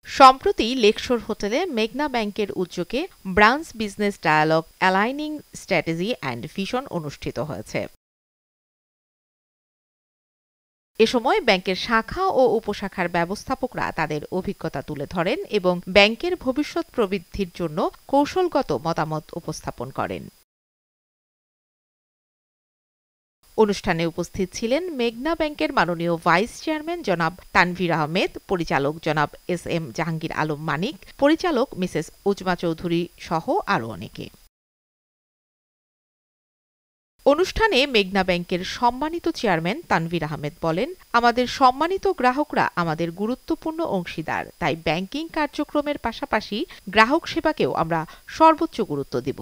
সম্প্রতি লেকশোর হোটেলে মেঘনা ব্যাংকের উদ্যোগে branch business dialogue aligning strategy and vision অনুষ্ঠিত হয়েছে। এ সময় ব্যাংকের শাখা ও উপশাখার ব্যবস্থাপকরা তাদের অভিজ্ঞতা তুলে ধরেন এবং ব্যাংকের ভবিষ্যৎ প্রবৃদ্ধির জন্য কৌশলগত মতামত উপস্থাপন করেন। অনুষ্ঠানে উপস্থিত ছিলেন মেঘনা ব্যাংকের মাননীয় ভাইস চেয়ারম্যান জনাব তানভীর আহমেদ, পরিচালক জনাব এস.এম. জাহাঙ্গীর আলম মানিক, পরিচালক মিসেস উজমা চৌধুরী সহ আরও অনেকে। অনুষ্ঠানে মেঘনা ব্যাংকের সম্মানিত চেয়ারম্যান তানভীর আহমেদ বলেন, আমাদের সম্মানিত গ্রাহকরা আমাদের গুরুত্বপূর্ণ অংশীদার, তাই ব্যাংকিং কার্যক্রমের পাশাপাশি গ্রাহক সেবাকেও আমরা সর্বোচ্চ গুরুত্ব দিব।